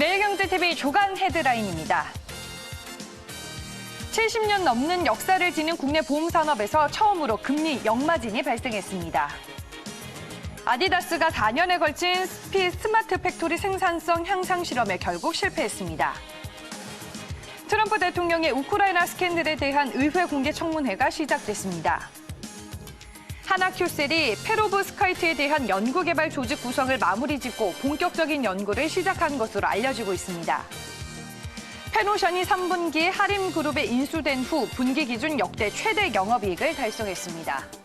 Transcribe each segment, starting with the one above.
매일경제TV 주간 헤드라인입니다. 70년 넘는 역사를 지닌 국내 보험산업에서 처음으로 금리 역마진이 발생했습니다. 아디다스가 4년에 걸친 스마트 팩토리 생산성 향상 실험에 결국 실패했습니다. 트럼프 대통령의 우크라이나 스캔들에 대한 의회 공개 청문회가 시작됐습니다. 하나큐셀이 페로브스카이트에 대한 연구개발 조직 구성을 마무리 짓고 본격적인 연구를 시작한 것으로 알려지고 있습니다. 페노션이 3분기에 하림그룹에 인수된 후 분기 기준 역대 최대 영업이익을 달성했습니다.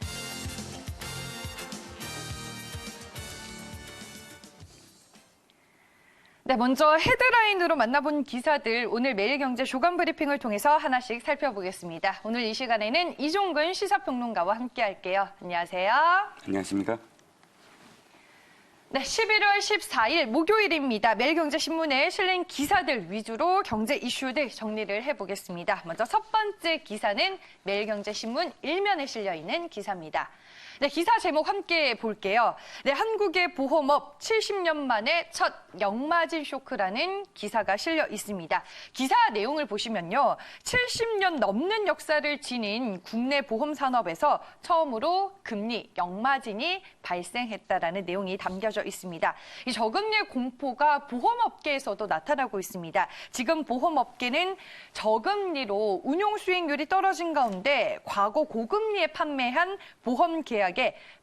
네, 먼저 헤드라인으로 만나본 기사들 오늘 매일경제 주간 브리핑을 통해서 하나씩 살펴보겠습니다. 오늘 이 시간에는 이종근 시사평론가와 함께할게요. 안녕하세요. 안녕하십니까? 네, 11월 14일 목요일입니다. 매일경제신문에 실린 기사들 위주로 경제 이슈들 정리를 해보겠습니다. 먼저 첫 번째 기사는 매일경제신문 1면에 실려있는 기사입니다. 네, 기사 제목 함께 볼게요. 네, 한국의 보험업 70년 만에 첫 역마진 쇼크라는 기사가 실려 있습니다. 기사 내용을 보시면요. 70년 넘는 역사를 지닌 국내 보험 산업에서 처음으로 금리 역마진이 발생했다라는 내용이 담겨져 있습니다. 이 저금리의 공포가 보험업계에서도 나타나고 있습니다. 지금 보험업계는 저금리로 운용 수익률이 떨어진 가운데 과거 고금리에 판매한 보험 계약에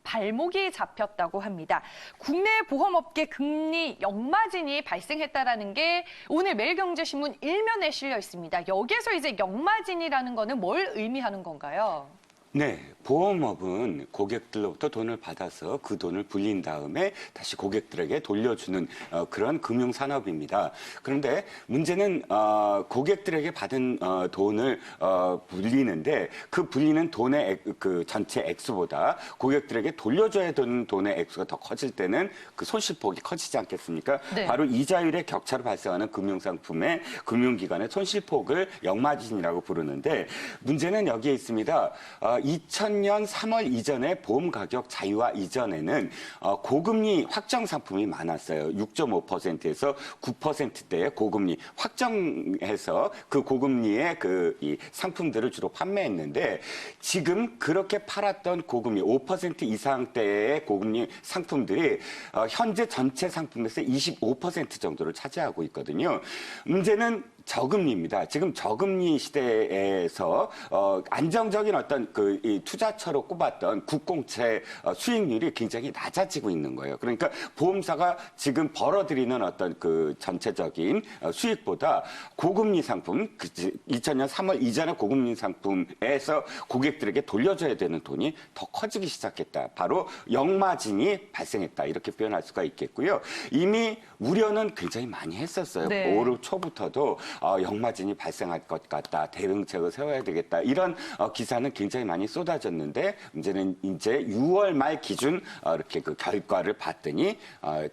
발목이 잡혔다고 합니다. 국내 보험업계 금리 역마진이 발생했다라는 게 오늘 매일경제신문 1면에 실려 있습니다. 여기에서 이제 역마진이라는 거는 뭘 의미하는 건가요? 네, 보험업은 고객들로부터 돈을 받아서 그 돈을 불린 다음에 다시 고객들에게 돌려주는 그런 금융산업입니다. 그런데 문제는 고객들에게 받은 돈을 불리는데 그 불리는 돈의 그 전체 액수보다 고객들에게 돌려줘야 되는 돈의 액수가 더 커질 때는 그 손실폭이 커지지 않겠습니까? 네. 바로 이자율의 격차로 발생하는 금융상품의 금융기관의 손실폭을 역마진이라고 부르는데 문제는 여기에 있습니다. 2000년 3월 이전에 보험 가격 자유화 이전에는 고금리 확정 상품이 많았어요. 6.5%에서 9%대의 고금리 확정해서 그 고금리의 이 상품들을 주로 판매했는데 지금 그렇게 팔았던 고금리 5% 이상대의 고금리 상품들이 현재 전체 상품에서 25% 정도를 차지하고 있거든요. 문제는 저금리입니다. 지금 저금리 시대에서 안정적인 어떤 이 투자처로 꼽았던 국공채 수익률이 굉장히 낮아지고 있는 거예요. 그러니까 보험사가 지금 벌어들이는 어떤 그 전체적인 수익보다 고금리 상품, 2000년 3월 이전의 고금리 상품에서 고객들에게 돌려줘야 되는 돈이 더 커지기 시작했다. 바로 역마진이 발생했다. 이렇게 표현할 수가 있겠고요. 이미 우려는 굉장히 많이 했었어요. 네. 올 초부터도 역마진이 발생할 것 같다. 대응책을 세워야 되겠다. 이런 기사는 굉장히 많이 쏟아졌는데 문제는 이제 6월 말 기준 이렇게 그 결과를 봤더니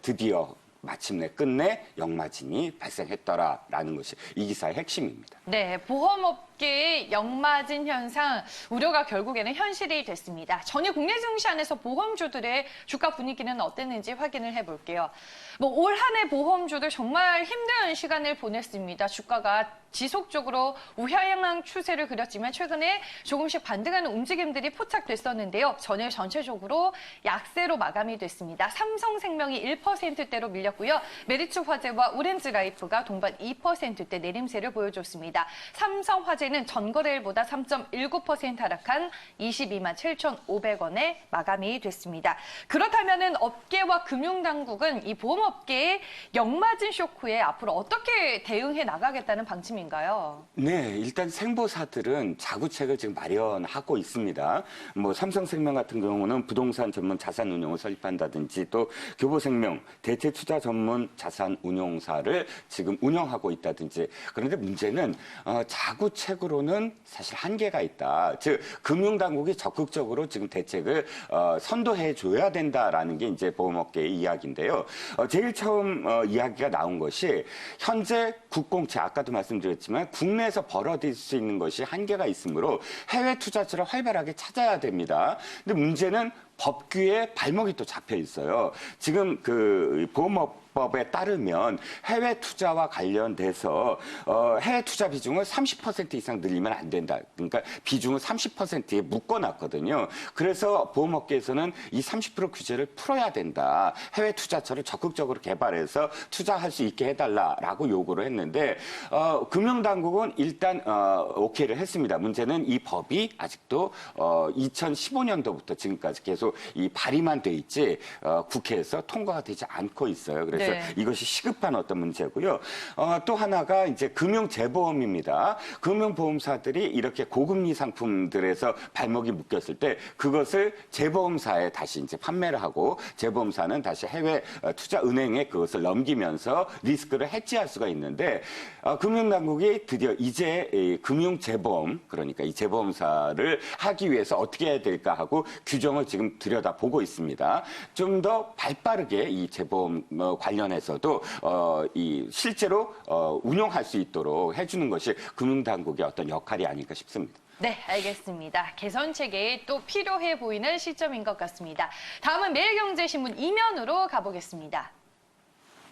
드디어 마침내 끝내 역마진이 발생했더라라는 것이 이 기사의 핵심입니다. 네, 보험업계의 역마진 현상 우려가 결국에는 현실이 됐습니다. 전일 국내 증시 안에서 보험주들의 주가 분위기는 어땠는지 확인을 해볼게요. 올 한 해 보험주들 정말 힘든 시간을 보냈습니다. 주가가 지속적으로 우하향 추세를 그렸지만 최근에 조금씩 반등하는 움직임들이 포착됐었는데요. 전일 전체적으로 약세로 마감이 됐습니다. 삼성생명이 1%대로 밀렸고요. 메리츠화재와 오렌지라이프가 동반 2%대 내림세를 보여줬습니다. 삼성화재는 전거래일보다 3.19% 하락한 22만 7,500원에 마감이 됐습니다. 그렇다면 업계와 금융당국은 이 보험업계의 역마진 쇼크에 앞으로 어떻게 대응해 나가겠다는 방침인가요? 네, 일단 생보사들은 자구책을 지금 마련하고 있습니다. 삼성생명 같은 경우는 부동산 전문 자산운용을 설립한다든지 또 교보생명 대체투자 전문 자산운용사를 지금 운영하고 있다든지 그런데 문제는 자구책으로는 사실 한계가 있다. 즉 금융당국이 적극적으로 지금 대책을 선도해 줘야 된다라는 게 이제 보험업계의 이야기인데요. 제일 처음 이야기가 나온 것이 현재 국공채 아까도 말씀드렸지만 국내에서 벌어들일 수 있는 것이 한계가 있으므로 해외 투자처를 활발하게 찾아야 됩니다. 근데 문제는 법규에 발목이 또 잡혀 있어요. 지금 그 보험업법에 따르면 해외 투자와 관련돼서 해외 투자 비중을 30% 이상 늘리면 안 된다. 그러니까 비중을 30%에 묶어놨거든요. 그래서 보험업계에서는 이 30% 규제를 풀어야 된다. 해외 투자처를 적극적으로 개발해서 투자할 수 있게 해달라라고 요구를 했는데 금융당국은 일단 오케이를 했습니다. 문제는 이 법이 아직도 2015년도부터 지금까지 계속 이 발의만 돼 있지 국회에서 통과가 되지 않고 있어요. 그래서 네. 이것이 시급한 어떤 문제고요. 또 하나가 이제 금융재보험입니다. 금융보험사들이 이렇게 고금리 상품들에서 발목이 묶였을 때 그것을 재보험사에 다시 이제 판매를 하고 재보험사는 다시 해외 투자은행에 그것을 넘기면서 리스크를 해지할 수가 있는데 금융당국이 드디어 이제 이 금융재보험 그러니까 이 재보험사를 하기 위해서 어떻게 해야 될까 하고 규정을 지금 들여다보고 있습니다. 좀 더 발빠르게 이 재보험 관련해서도 이 실제로 운용할 수 있도록 해주는 것이 금융당국의 어떤 역할이 아닐까 싶습니다. 네, 알겠습니다. 개선 체계에 또 필요해 보이는 시점인 것 같습니다. 다음은 매일경제신문 이면으로 가보겠습니다.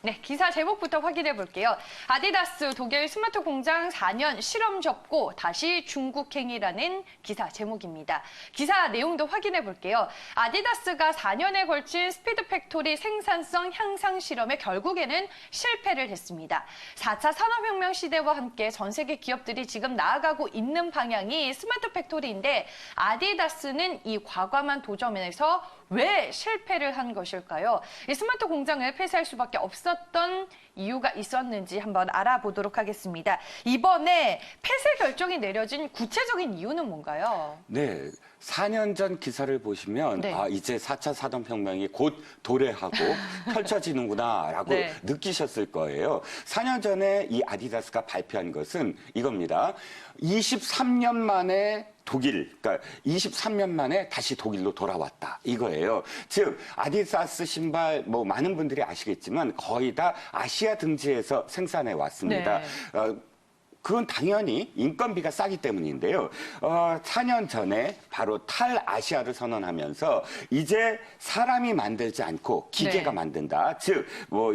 네, 기사 제목부터 확인해 볼게요. 아디다스 독일 스마트 공장 4년 실험 접고 다시 중국행이라는 기사 제목입니다. 기사 내용도 확인해 볼게요. 아디다스가 4년에 걸친 스피드 팩토리 생산성 향상 실험에 결국에는 실패를 했습니다. 4차 산업혁명 시대와 함께 전 세계 기업들이 지금 나아가고 있는 방향이 스마트 팩토리인데 아디다스는 이 과감한 도전에서 왜 실패를 한 것일까요? 이 스마트 공장을 폐쇄할 수밖에 없었던 이유가 있었는지 한번 알아보도록 하겠습니다. 이번에 폐쇄 결정이 내려진 구체적인 이유는 뭔가요? 네. 4년 전 기사를 보시면 네. 이제 4차 산업혁명이 곧 도래하고 펼쳐지는구나라고 네. 느끼셨을 거예요. 4년 전에 이 아디다스가 발표한 것은 이겁니다. 23년 만에 그러니까 23년 만에 다시 독일로 돌아왔다. 이거예요. 즉, 아디다스 신발, 많은 분들이 아시겠지만 거의 다 아시아 등지에서 생산해 왔습니다. 네. 그건 당연히 인건비가 싸기 때문인데요. 4년 전에 바로 탈아시아를 선언하면서 이제 사람이 만들지 않고 기계가 네. 만든다. 즉,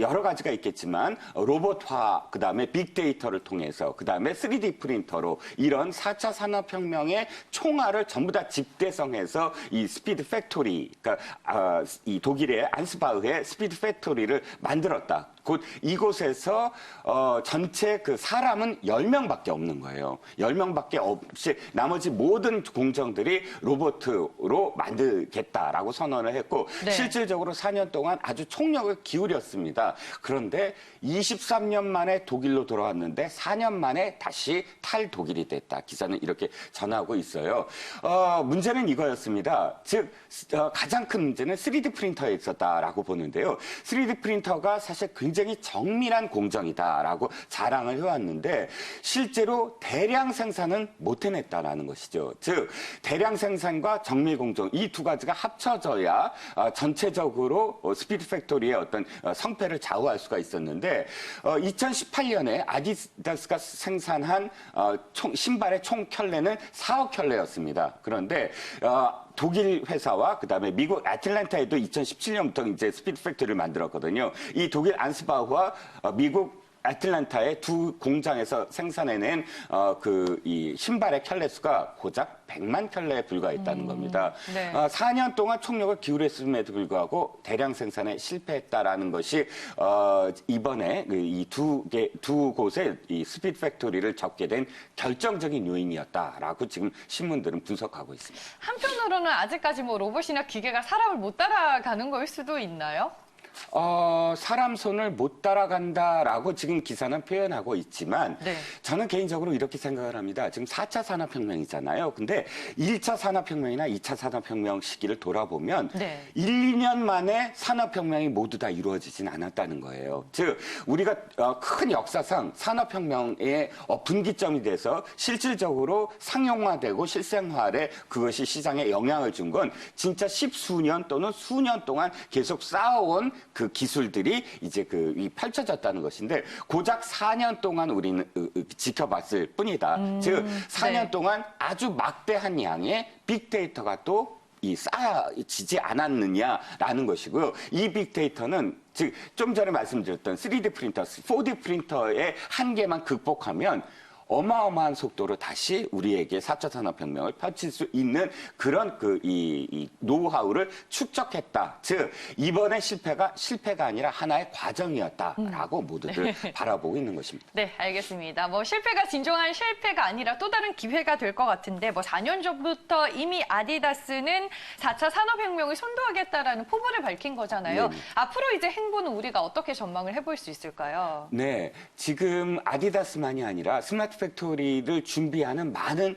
여러 가지가 있겠지만 로봇화, 그다음에 빅데이터를 통해서, 그다음에 3D 프린터로 이런 4차 산업혁명의 총알을 전부 다 집대성해서 이 스피드 팩토리, 그러니까 이 독일의 안스바흐의 스피드 팩토리를 만들었다. 곧 이곳에서 전체 그 사람은 10명밖에 없는 거예요. 10명밖에 없이 나머지 모든 공정들이 로봇으로 만들겠다라고 선언을 했고 네. 실질적으로 4년 동안 아주 총력을 기울였습니다. 그런데 23년 만에 독일로 돌아왔는데 4년 만에 다시 탈독일이 됐다. 기사는 이렇게 전하고 있어요. 문제는 이거였습니다. 즉 가장 큰 문제는 3D 프린터에 있었다라고 보는데요. 3D 프린터가 사실 굉장히 정밀한 공정이다라고 자랑을 해왔는데 실제로 대량 생산은 못 해냈다라는 것이죠. 즉 대량 생산과 정밀 공정 이 두 가지가 합쳐져야 전체적으로 스피드 팩토리의 어떤 성패를 좌우할 수가 있었는데 2018년에 아디다스가 생산한 신발의 총 켤레는 4억 켤레였습니다. 그런데 독일 회사와 그다음에 미국 애틀랜타에도 2017년부터 이제 스피드 팩토리를 만들었거든요. 이 독일 안스바흐와 미국 애틀랜타의 두 공장에서 생산해낸 이 신발의 켤레 수가 고작 100만 켤레에 불과했다는 겁니다. 네. 4년 동안 총력을 기울였음에도 불구하고 대량 생산에 실패했다라는 것이 이번에 이 두 곳의 이 스피드 팩토리를 접게 된 결정적인 요인이었다라고 지금 신문들은 분석하고 있습니다. 한편으로는 아직까지 로봇이나 기계가 사람을 못 따라가는 걸 수도 있나요? 사람 손을 못 따라간다라고 지금 기사는 표현하고 있지만 네. 저는 개인적으로 이렇게 생각을 합니다. 지금 4차 산업혁명이잖아요. 근데 1차 산업혁명이나 2차 산업혁명 시기를 돌아보면 네. 1, 2년 만에 산업혁명이 모두 다 이루어지진 않았다는 거예요. 즉 우리가 큰 역사상 산업혁명의 분기점이 돼서 실질적으로 상용화되고 실생활에 그것이 시장에 영향을 준 건 진짜 십수년 또는 수년 동안 계속 쌓아온 그 기술들이 이제 펼쳐졌다는 것인데 고작 4년 동안 우리는 지켜봤을 뿐이다. 즉 4년 네. 동안 아주 막대한 양의 빅데이터가 또 쌓여지지 않았느냐라는 것이고요. 이 빅데이터는 즉 좀 전에 말씀드렸던 3D 프린터, 4D 프린터의 한계만 극복하면 어마어마한 속도로 다시 우리에게 4차 산업혁명을 펼칠 수 있는 그런 이 노하우를 축적했다. 즉 이번의 실패가 아니라 하나의 과정이었다라고 모두들 바라보고 있는 것입니다. 네, 알겠습니다. 뭐 실패가 진정한 실패가 아니라 또 다른 기회가 될 것 같은데 뭐 4년 전부터 이미 아디다스는 4차 산업혁명을 선도하겠다라는 포부를 밝힌 거잖아요. 네. 앞으로 이제 행보는 우리가 어떻게 전망을 해볼 수 있을까요? 네, 지금 아디다스만이 아니라 스마트 팩토리를 준비하는 많은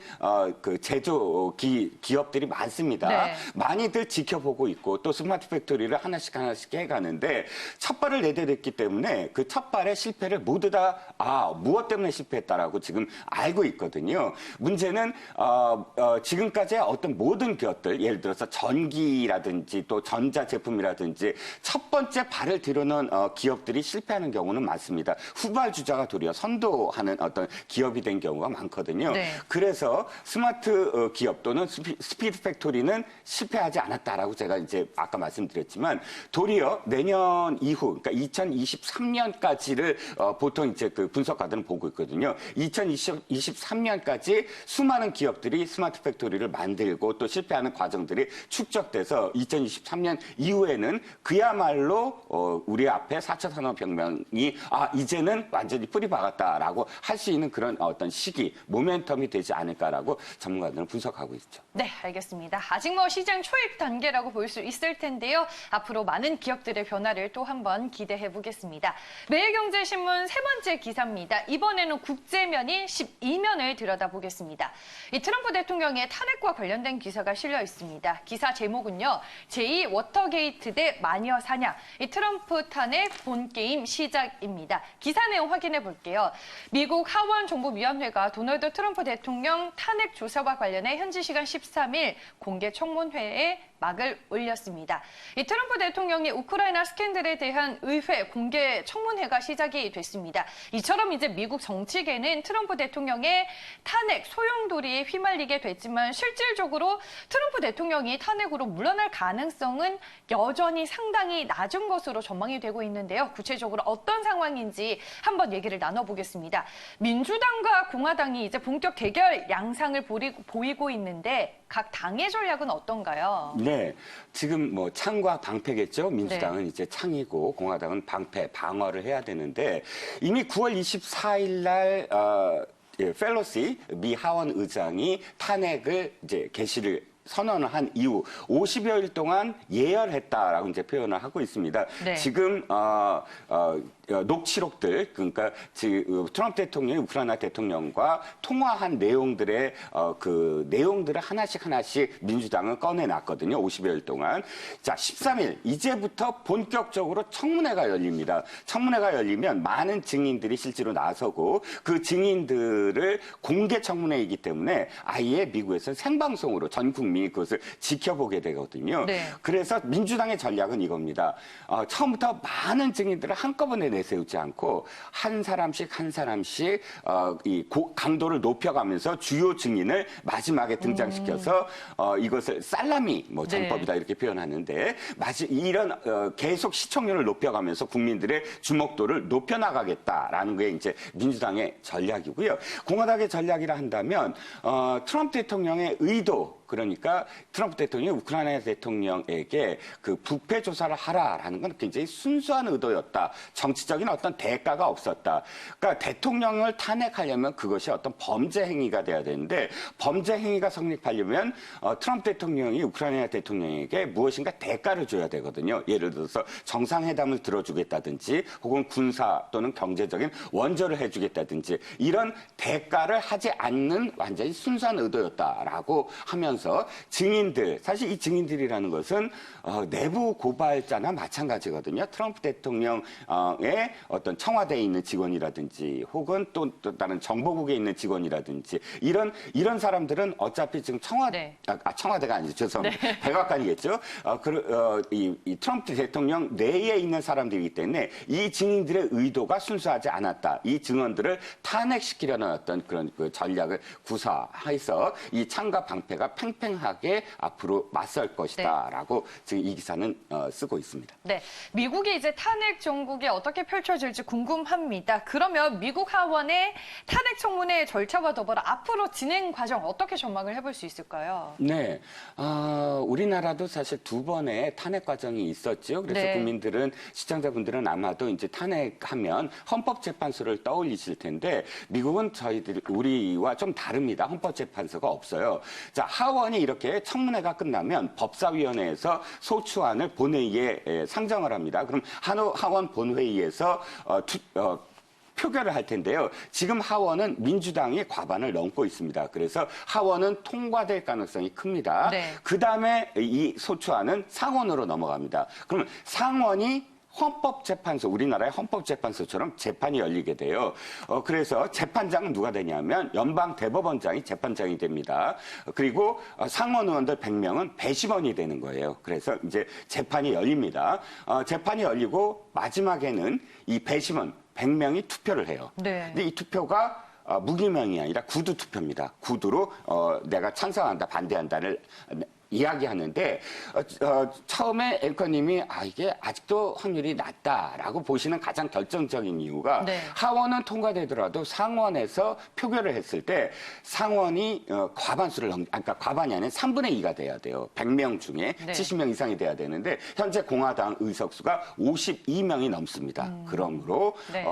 그 제조 기업들이 많습니다. 네. 많이들 지켜보고 있고 또 스마트 팩토리를 하나씩 해가는데 첫 발을 내디뎠기 때문에 그 첫 발의 실패를 모두 다 무엇 때문에 실패했다라고 지금 알고 있거든요. 문제는 지금까지의 어떤 모든 기업들, 예를 들어서 전기라든지 또 전자제품이라든지 첫 번째 발을 들여놓은 기업들이 실패하는 경우는 많습니다. 후발주자가 도리어 선도하는 어떤 기업이 된 경우가 많거든요. 네. 그래서 스마트 기업 또는 스피드 팩토리는 실패하지 않았다라고 제가 이제 아까 말씀드렸지만 도리어 내년 이후, 그러니까 2023년까지를 보통 이제 그 분석가들은 보고 있거든요. 2023년까지 수많은 기업들이 스마트 팩토리를 만들고 또 실패하는 과정들이 축적돼서 2023년 이후에는 그야말로 우리 앞에 4차 산업혁명이 이제는 완전히 뿌리 박았다라고 할 수 있는 그런 어떤 시기, 모멘텀이 되지 않을까라고 전문가들은 분석하고 있죠. 네, 알겠습니다. 아직 뭐 시장 초입 단계라고 볼 수 있을 텐데요. 앞으로 많은 기업들의 변화를 또 한번 기대해 보겠습니다. 매일경제신문 세 번째 기사입니다. 이번에는 국제면인 12면을 들여다보겠습니다. 이 트럼프 대통령의 탄핵과 관련된 기사가 실려 있습니다. 기사 제목은요. 제2 워터게이트 대 마녀 사냥. 이 트럼프 탄핵 본 게임 시작입니다. 기사 내용 확인해 볼게요. 미국 하원 정보위원회가 도널드 트럼프 대통령 탄핵 조사와 관련해 현지 시간 13일 공개 청문회에 막을 올렸습니다. 이 트럼프 대통령이 우크라이나 스캔들에 대한 의회 공개 청문회가 시작이 됐습니다. 이처럼 이제 미국 정치계는 트럼프 대통령의 탄핵 소용돌이에 휘말리게 됐지만 실질적으로 트럼프 대통령이 탄핵으로 물러날 가능성은 여전히 상당히 낮은 것으로 전망이 되고 있는데요. 구체적으로 어떤 상황인지 한번 얘기를 나눠보겠습니다. 민주당과 공화당이 이제 본격 대결 양상을 보이고 있는데 각 당의 전략은 어떤가요? 네, 지금 뭐 창과 방패겠죠. 민주당은 네. 이제 창이고 공화당은 방패, 방어를 해야 되는데 이미 9월 24일 날 펠로시 미 하원 의장이 탄핵을 이제 선언을 한 이후 50여일 동안 예열했다라고 이제 표현을 하고 있습니다. 네. 지금 녹취록들, 그러니까 트럼프 대통령이 우크라이나 대통령과 통화한 내용들의 그 내용들을 하나씩 민주당은 꺼내놨거든요. 50여일 동안. 자, 13일 이제부터 본격적으로 청문회가 열립니다. 청문회가 열리면 많은 증인들이 실제로 나서고 그 증인들을 공개 청문회이기 때문에 아예 미국에서는 생방송으로 전 국민이 그것을 지켜보게 되거든요. 네. 그래서 민주당의 전략은 이겁니다. 처음부터 많은 증인들을 한꺼번에 내세우지 않고 한 사람씩 강도를 높여가면서 주요 증인을 마지막에 등장시켜서 이것을 살라미 전법이다 이렇게 표현하는데 이런 계속 시청률을 높여가면서 국민들의 주목도를 높여나가겠다라는 게 이제 민주당의 전략이고요. 공화당의 전략이라 한다면 트럼프 대통령의 의도, 그러니까 트럼프 대통령이 우크라이나 대통령에게 그 부패 조사를 하라라는 건 굉장히 순수한 의도였다. 정치적인 어떤 대가가 없었다. 그러니까 대통령을 탄핵하려면 그것이 어떤 범죄 행위가 돼야 되는데 범죄 행위가 성립하려면 트럼프 대통령이 우크라이나 대통령에게 무엇인가 대가를 줘야 되거든요. 예를 들어서 정상회담을 들어주겠다든지 혹은 군사 또는 경제적인 원조를 해주겠다든지 이런 대가를 하지 않는 완전히 순수한 의도였다라고 하면서 증인들, 사실 이 증인들이라는 것은 내부 고발자나 마찬가지거든요. 트럼프 대통령의 어떤 청와대에 있는 직원이라든지 혹은 또 다른 정보국에 있는 직원이라든지 이런 사람들은 어차피 지금 청와대가 아니죠. 죄송합니다. 네. 백악관이겠죠. 이 트럼프 대통령 내에 있는 사람들이기 때문에 이 증인들의 의도가 순수하지 않았다. 이 증언들을 탄핵시키려는 어떤 그런 그 전략을 구사해서 이 창과 방패가 팽팽하게 앞으로 맞설 것이다라고 지금 이 기사는 쓰고 있습니다. 네, 미국이 이제 탄핵 정국이 어떻게 펼쳐질지 궁금합니다. 그러면 미국 하원의 탄핵 청문회 절차와 더불어 앞으로 진행 과정 어떻게 전망을 해볼 수 있을까요? 네, 우리나라도 사실 두 번의 탄핵 과정이 있었죠. 그래서 네. 국민들은 시청자분들은 아마도 이제 탄핵하면 헌법재판소를 떠올리실 텐데 미국은 우리와 좀 다릅니다. 헌법재판소가 없어요. 자, 하원이 이렇게 청문회가 끝나면 법사위원회에서 소추안을 본회의에 상정을 합니다. 그럼 하원 본회의에서 표결을 할 텐데요. 지금 하원은 민주당이 과반을 넘고 있습니다. 그래서 하원은 통과될 가능성이 큽니다. 네. 그다음에 이 소추안은 상원으로 넘어갑니다. 그러면 상원이 헌법재판소, 우리나라의 헌법재판소처럼 재판이 열리게 돼요. 그래서 재판장은 누가 되냐면 연방대법원장이 재판장이 됩니다. 그리고 상원 의원들 100명은 배심원이 되는 거예요. 그래서 이제 재판이 열립니다. 재판이 열리고 마지막에는 이 배심원 100명이 투표를 해요. 네. 근데 이 투표가 무기명이 아니라 구두 투표입니다. 구두로 내가 찬성한다, 반대한다를 이야기하는데 처음에 앵커님이 이게 아직도 확률이 낮다라고 보시는 가장 결정적인 이유가 네. 하원은 통과되더라도 상원에서 표결을 했을 때 상원이 과반수를 그러니까 과반이 아닌 3분의 2가 돼야 돼요. 100명 중에 네. 70명 이상이 돼야 되는데 현재 공화당 의석수가 52명이 넘습니다. 그러므로 네.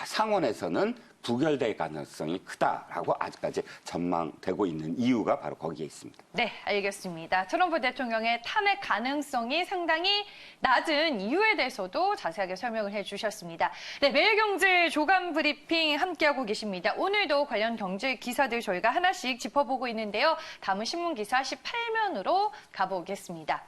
상원에서는 부결될 가능성이 크다라고 아직까지 전망되고 있는 이유가 바로 거기에 있습니다. 네, 알겠습니다. 트럼프 대통령의 탄핵 가능성이 상당히 낮은 이유에 대해서도 자세하게 설명을 해주셨습니다. 네, 매일경제 조간 브리핑 함께하고 계십니다. 오늘도 관련 경제 기사들 저희가 하나씩 짚어보고 있는데요. 다음은 신문기사 18면으로 가보겠습니다.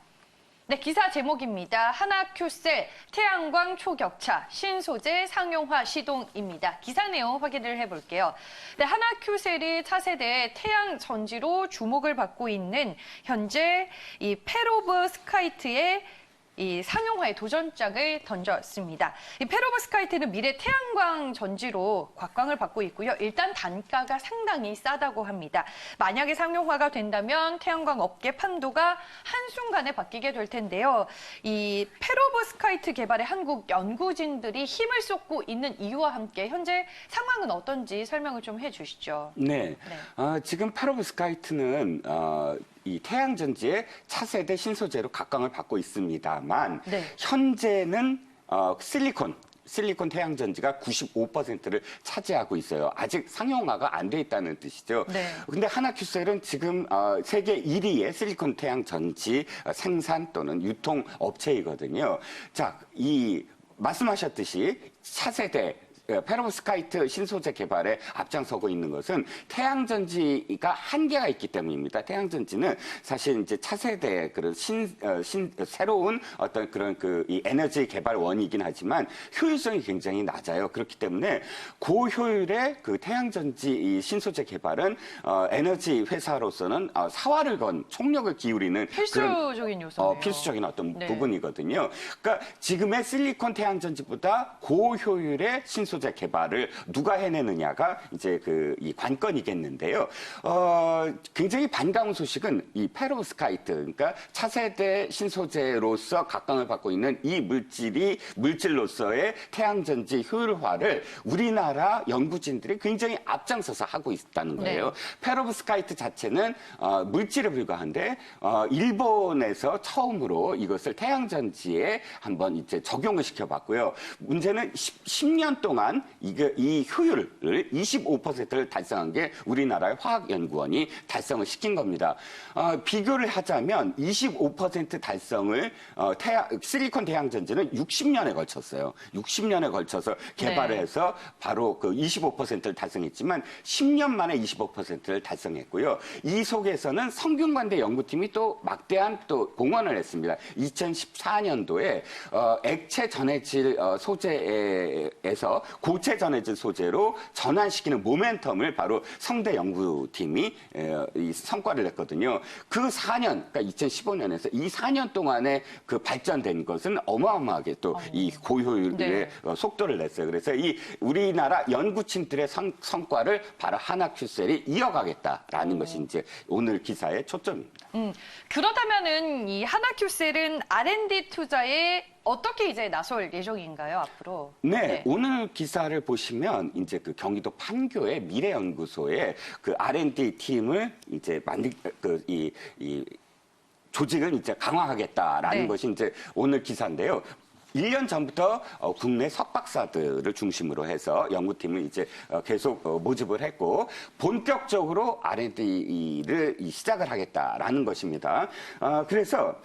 네, 기사 제목입니다. 하나큐셀 태양광 초격차 신소재 상용화 시동입니다. 기사 내용 확인을 해볼게요. 네, 하나큐셀이 차세대 태양 전지로 주목을 받고 있는 현재 이 페로브스카이트의 이 상용화의 도전장을 던졌습니다. 이 페로브스카이트는 미래 태양광 전지로 곽광을 받고 있고요. 일단 단가가 상당히 싸다고 합니다. 만약에 상용화가 된다면 태양광 업계 판도가 한순간에 바뀌게 될 텐데요. 이 페로브스카이트 개발에 한국 연구진들이 힘을 쏟고 있는 이유와 함께 현재 상황은 어떤지 설명을 좀 해주시죠. 네, 지금 페로브스카이트는 이 태양전지의 차세대 신소재로 각광을 받고 있습니다만 네. 현재는 실리콘 태양전지가 95%를 차지하고 있어요. 아직 상용화가 안 돼 있다는 뜻이죠. 네. 근데 하나큐셀은 지금 세계 1위의 실리콘 태양전지 생산 또는 유통 업체이거든요. 자, 말씀하셨듯이 차세대 페로브스카이트 신소재 개발에 앞장서고 있는 것은 태양전지가 한계가 있기 때문입니다. 태양전지는 사실 이제 차세대 그런 새로운 어떤 그런 이 에너지 개발원이긴 하지만 효율성이 굉장히 낮아요. 그렇기 때문에 고효율의 그 태양전지 이 신소재 개발은 에너지 회사로서는 사활을 건 총력을 기울이는 필수적인 요소네요. 필수적인 어떤 네. 부분이거든요. 그러니까 지금의 실리콘 태양전지보다 고효율의 신소재 개발을 누가 해내느냐가 이제 이 관건이겠는데요. 굉장히 반가운 소식은 이 페로브스카이트, 그러니까 차세대 신소재로서 각광을 받고 있는 이 물질로서의 태양전지 효율화를 우리나라 연구진들이 굉장히 앞장서서 하고 있다는 거예요. 네. 페로브스카이트 자체는 물질에 불과한데 일본에서 처음으로 이것을 태양전지에 한번 이제 적용을 시켜봤고요. 문제는 10년 동안 이 효율을 25%를 달성한 게 우리나라의 화학연구원이 달성을 시킨 겁니다. 비교를 하자면 25% 달성을 실리콘 태양전지는 60년에 걸쳤어요. 60년에 걸쳐서 개발을 네. 해서 바로 그 25%를 달성했지만 10년 만에 25%를 달성했고요. 이 속에서는 성균관대 연구팀이 또 막대한 또 공헌을 했습니다. 2014년도에 액체 전해질 소재에서 고체 전해질 소재로 전환시키는 모멘텀을 바로 성대 연구팀이 이 성과를 냈거든요. 그 4년, 그러니까 2015년에서 이 4년 동안에 그 발전된 것은 어마어마하게 또 이 고효율의 네. 속도를 냈어요. 그래서 이 우리나라 연구진들의 성과를 바로 하나큐셀이 이어가겠다라는 것이 이제 오늘 기사의 초점입니다. 그렇다면은 이 하나큐셀은 R&D 투자에 어떻게 이제 나설 예정인가요, 앞으로? 네, 오늘 기사를 보시면 이제 그 경기도 판교의 미래연구소에 그 R&D 팀을 이제 이 조직을 이제 강화하겠다라는 네. 것이 이제 오늘 기사인데요. 1년 전부터 국내 석박사들을 중심으로 해서 연구팀을 이제 계속 모집을 했고 본격적으로 R&D를 시작을 하겠다라는 것입니다. 그래서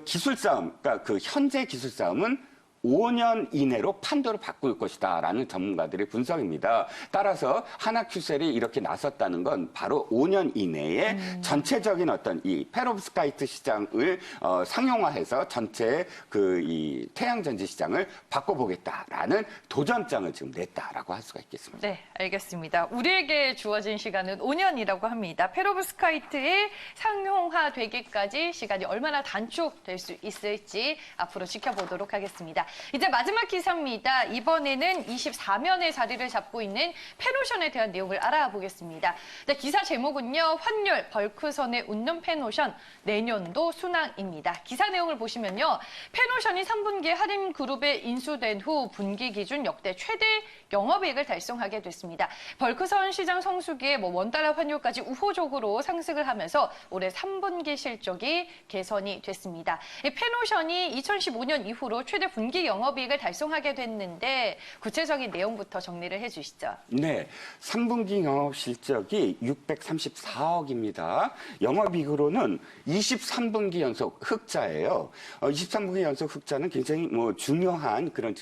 기술 싸움, 그러니까 그 현재 기술 싸움은 5년 이내로 판도를 바꿀 것이다라는 전문가들의 분석입니다. 따라서 하나큐셀이 이렇게 나섰다는 건 바로 5년 이내에 전체적인 어떤 이 페로브스카이트 시장을 상용화해서 전체 그 이 태양전지 시장을 바꿔보겠다라는 도전장을 지금 냈다라고 할 수가 있겠습니다. 네, 알겠습니다. 우리에게 주어진 시간은 5년이라고 합니다. 페로브스카이트의 상용화되기까지 시간이 얼마나 단축될 수 있을지 앞으로 지켜보도록 하겠습니다. 이제 마지막 기사입니다. 이번에는 24면에 자리를 잡고 있는 페노션에 대한 내용을 알아보겠습니다. 네, 기사 제목은요. 환율 벌크선에 웃는 페노션 내년도 순항입니다. 기사 내용을 보시면요. 페노션이 3분기에 할인그룹에 인수된 후 분기 기준 역대 최대 영업이익을 달성하게 됐습니다. 벌크선 시장 성수기에 원달러 환율까지 우호적으로 상승을 하면서 올해 3분기 실적이 개선이 됐습니다. 이 페노션이 2015년 이후로 최대 분기 영업이익을 달성하게 됐는데 구체적인 내용부터 정리를 해주시죠. 네, 3분기 영업 실적이 634억입니다. 영업이익으로는 23분기 연속 흑자예요. 23분기 연속 흑자는 굉장히 중요한 그런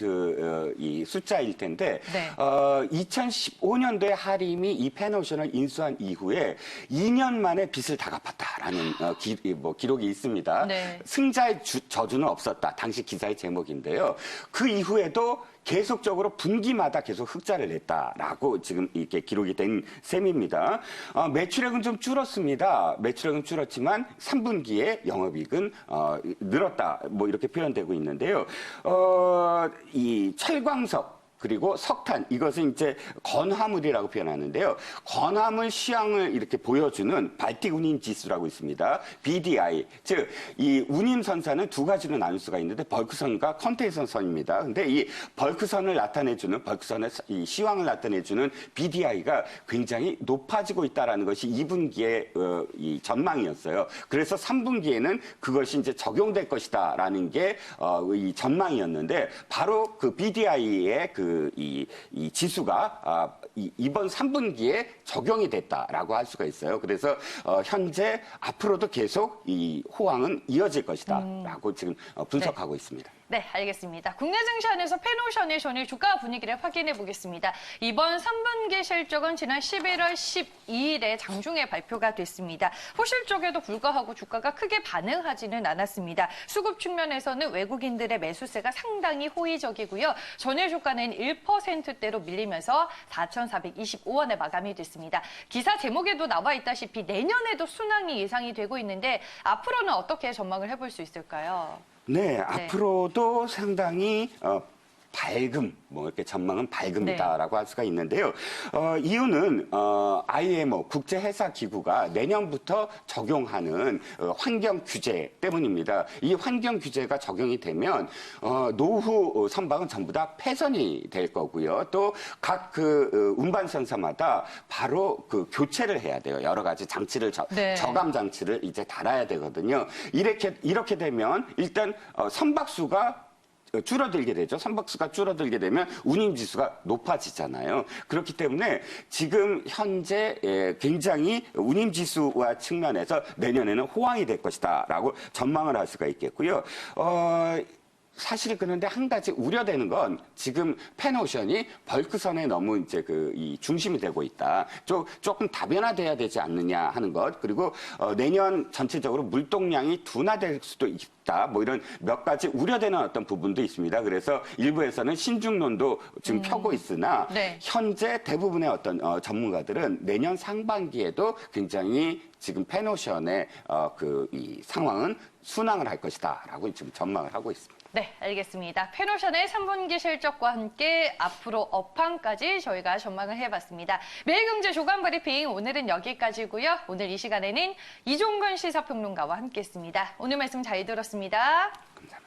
이 숫자일 텐데 네. 2015년도에 하림이 이 페노션을 인수한 이후에 2년 만에 빚을 다 갚았다라는 기록이 있습니다. 네. 승자의 저주는 없었다. 당시 기사의 제목인데요. 그 이후에도 계속적으로 분기마다 계속 흑자를 냈다라고 지금 이렇게 기록이 된 셈입니다. 매출액은 좀 줄었습니다. 매출액은 줄었지만 3분기에 영업이익은 늘었다. 이렇게 표현되고 있는데요. 이 철광석 그리고 석탄, 이것은 이제 건화물이라고 표현하는데요. 건화물 시황을 이렇게 보여주는 발틱 운임 지수라고 있습니다. BDI, 즉 이 운임 선사는 두 가지로 나눌 수가 있는데 벌크선과 컨테이너선입니다. 근데 이 벌크선을 나타내주는 벌크선의 이 시황을 나타내주는 BDI가 굉장히 높아지고 있다라는 것이 2분기의 이 전망이었어요. 그래서 3분기에는 그것이 이제 적용될 것이다라는 게 이 전망이었는데 바로 그 BDI의 이 지수가 이번 3분기에 적용이 됐다라고 할 수가 있어요. 그래서 현재 앞으로도 계속 이 호황은 이어질 것이다라고 지금 분석하고 있습니다. 네, 알겠습니다. 국내 증시 안에서 페노션의 전일 주가 분위기를 확인해 보겠습니다. 이번 3분기 실적은 지난 11월 12일에 장중에 발표가 됐습니다. 호실적에도 불구하고 주가가 크게 반응하지는 않았습니다. 수급 측면에서는 외국인들의 매수세가 상당히 호의적이고요. 전일 주가는 1%대로 밀리면서 4,425원에 마감이 됐습니다. 기사 제목에도 나와 있다시피 내년에도 순항이 예상이 되고 있는데 앞으로는 어떻게 전망을 해볼 수 있을까요? 네, 앞으로도 상당히 밝음, 이렇게 전망은 밝음이다라고 할 수가 있는데요. 이유는 IMO 국제해사기구가 내년부터 적용하는 환경 규제 때문입니다. 이 환경 규제가 적용이 되면 노후 선박은 전부 다 폐선이 될 거고요. 또 각 그 운반선사마다 바로 그 교체를 해야 돼요. 여러 가지 장치를 저감 장치를 이제 달아야 되거든요. 이렇게 되면 일단 선박수가 줄어들게 되죠. 선박수가 줄어들게 되면 운임지수가 높아지잖아요. 그렇기 때문에 지금 현재 굉장히 운임지수와 측면에서 내년에는 호황이 될 것이다라고 전망을 할 수가 있겠고요. 사실 그런데 한 가지 우려되는 건 지금 펜오션이 벌크선에 너무 이제 이 중심이 되고 있다. 조금 다변화돼야 되지 않느냐 하는 것. 그리고 내년 전체적으로 물동량이 둔화될 수도 있다. 뭐 이런 몇 가지 우려되는 어떤 부분도 있습니다. 그래서 일부에서는 신중론도 지금 펴고 있으나 네. 현재 대부분의 어떤 전문가들은 내년 상반기에도 굉장히 지금 펜오션의 이 상황은 순항을 할 것이다라고 지금 전망을 하고 있습니다. 네, 알겠습니다. 펜오션의 3분기 실적과 함께 앞으로 업황까지 저희가 전망을 해봤습니다. 매일경제 조간 브리핑 오늘은 여기까지고요. 오늘 이 시간에는 이종근 시사평론가와 함께했습니다. 오늘 말씀 잘 들었습니다. 감사합니다.